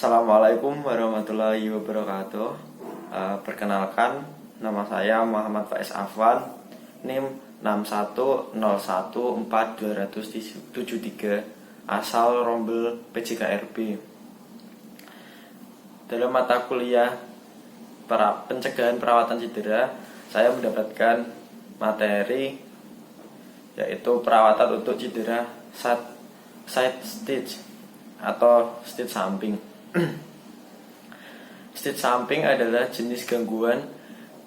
Assalamualaikum warahmatullahi wabarakatuh. Perkenalkan, nama saya Muhammad Faiz Afwan, NIM 610142273, asal Rombel PJKRB. Dalam mata kuliah pencegahan perawatan cedera, saya mendapatkan materi yaitu perawatan untuk cedera side stitch atau stitch samping. Stitch samping adalah jenis gangguan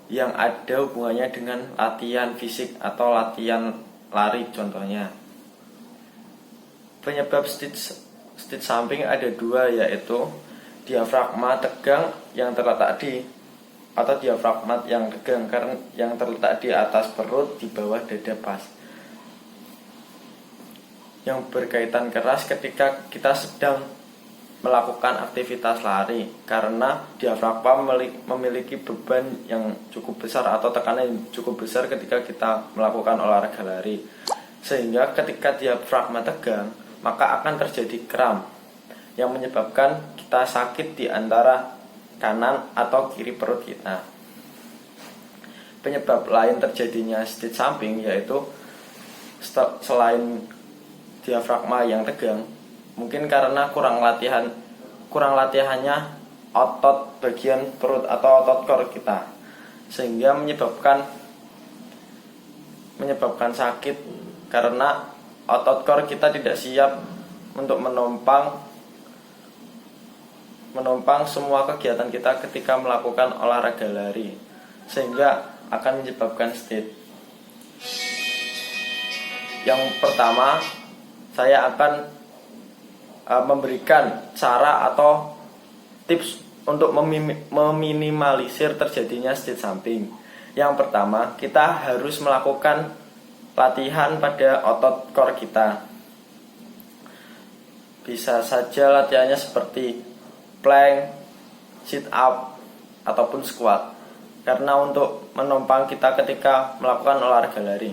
yang ada hubungannya dengan latihan fisik atau latihan lari contohnya. Penyebab stitch samping ada dua, yaitu diafragma tegang yang terletak di atau diafragma yang tegang karena yang terletak di atas perut di bawah dada pas, yang berkaitan keras ketika kita sedang melakukan aktivitas lari, karena diafragma memiliki beban yang cukup besar atau tekanan yang cukup besar ketika kita melakukan olahraga lari, sehingga ketika diafragma tegang maka akan terjadi kram yang menyebabkan kita sakit di antara kanan atau kiri perut kita. Penyebab lain terjadinya stitch samping yaitu selain diafragma yang tegang, mungkin karena kurang latihannya otot bagian perut atau otot core kita, sehingga menyebabkan sakit karena otot core kita tidak siap untuk menopang semua kegiatan kita ketika melakukan olahraga lari, sehingga akan menyebabkan stitch. Yang pertama, saya akan memberikan cara atau tips untuk meminimalisir terjadinya stitch samping. Yang pertama, kita harus melakukan latihan pada otot core kita. Bisa saja latihannya seperti plank, sit up, ataupun squat, karena untuk menopang kita ketika melakukan olahraga lari.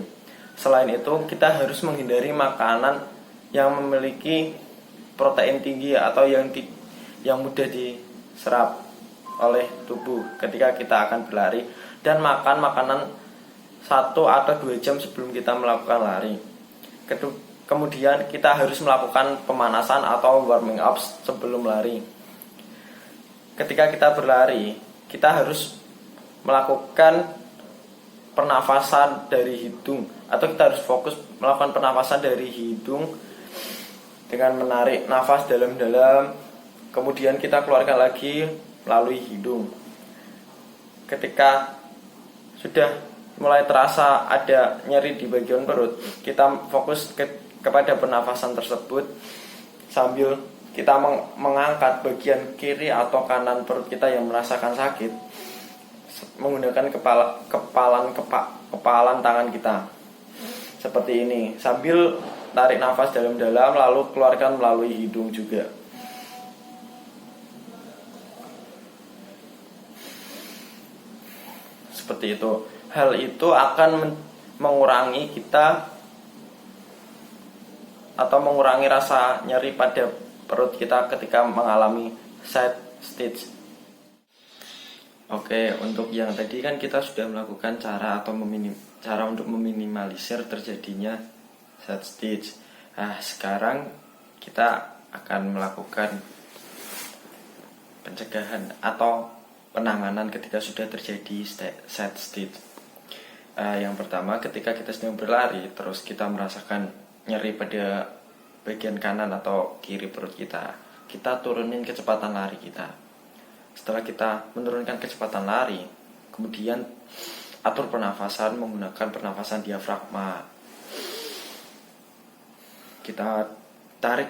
Selain itu, kita harus menghindari makanan yang memiliki protein tinggi atau yang mudah diserap oleh tubuh ketika kita akan berlari, dan makan makanan 1 atau 2 jam sebelum kita melakukan lari. Kemudian kita harus melakukan pemanasan atau warming up sebelum lari. Ketika kita berlari, kita harus melakukan pernafasan dari hidung, atau kita harus fokus melakukan pernafasan dari hidung dengan menarik nafas dalam-dalam, kemudian kita keluarkan lagi melalui hidung. Ketika sudah mulai terasa ada nyeri di bagian perut, kita fokus kepada pernafasan tersebut sambil kita mengangkat bagian kiri atau kanan perut kita yang merasakan sakit menggunakan kepalan tangan kita seperti ini, sambil tarik nafas dalam-dalam lalu keluarkan melalui hidung juga. Seperti itu. Hal itu akan mengurangi rasa nyeri pada perut kita ketika mengalami side stitch. Oke, untuk yang tadi kan kita sudah melakukan cara untuk meminimalisir terjadinya side stitch. Nah, sekarang kita akan melakukan pencegahan atau penanganan ketika sudah terjadi side stitch. Yang pertama, ketika kita sedang berlari terus kita merasakan nyeri pada bagian kanan atau kiri perut kita, kita turunin kecepatan lari kita. Setelah kita menurunkan kecepatan lari, kemudian atur pernafasan menggunakan pernafasan diafragma. Kita tarik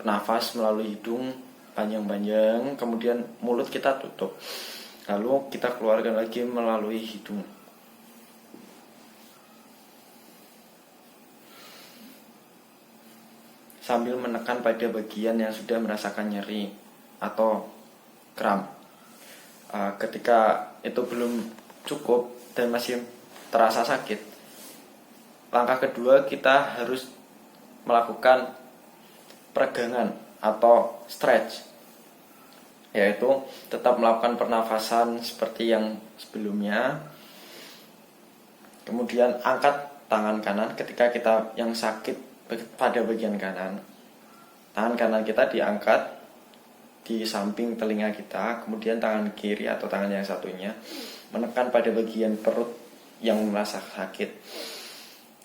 nafas melalui hidung panjang-panjang, kemudian mulut kita tutup, lalu kita keluarkan lagi melalui hidung. Sambil menekan pada bagian yang sudah merasakan nyeri atau kram. Ketika itu belum cukup dan masih terasa sakit, langkah kedua kita harus melakukan peregangan atau stretch. yaitu tetap melakukan pernafasan seperti yang sebelumnya. Kemudian angkat tangan kanan ketika kita yang sakit pada bagian kanan. Tangan kanan kita diangkat di samping telinga kita, kemudian tangan kiri atau tangan yang satunya menekan pada bagian perut yang merasa sakit.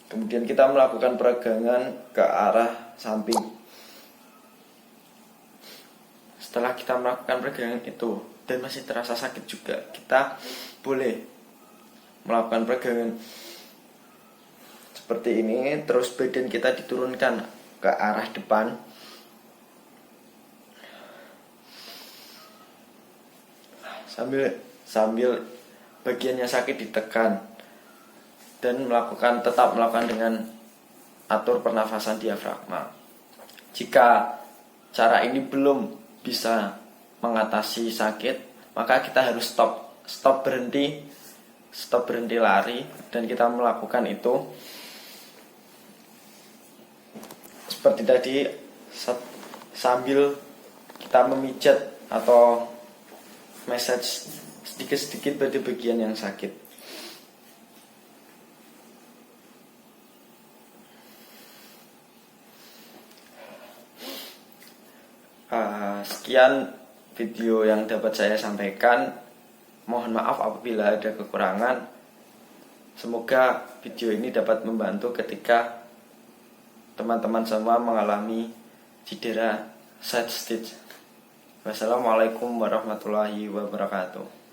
Kemudian kita melakukan peregangan ke arah samping. Setelah kita melakukan peregangan itu dan masih terasa sakit juga, kita boleh melakukan peregangan seperti ini, terus badan kita diturunkan ke arah depan. Sambil bagian yang sakit ditekan dan tetap melakukan dengan atur pernafasan diafragma. Jika cara ini belum bisa mengatasi sakit, maka kita harus stop berhenti lari, dan kita melakukan itu seperti tadi sambil kita memijat atau massage sedikit-sedikit pada bagian yang sakit. Sekian video yang dapat saya sampaikan. Mohon maaf apabila ada kekurangan. Semoga video ini dapat membantu ketika teman-teman semua mengalami cedera side stitch. Wassalamualaikum warahmatullahi wabarakatuh.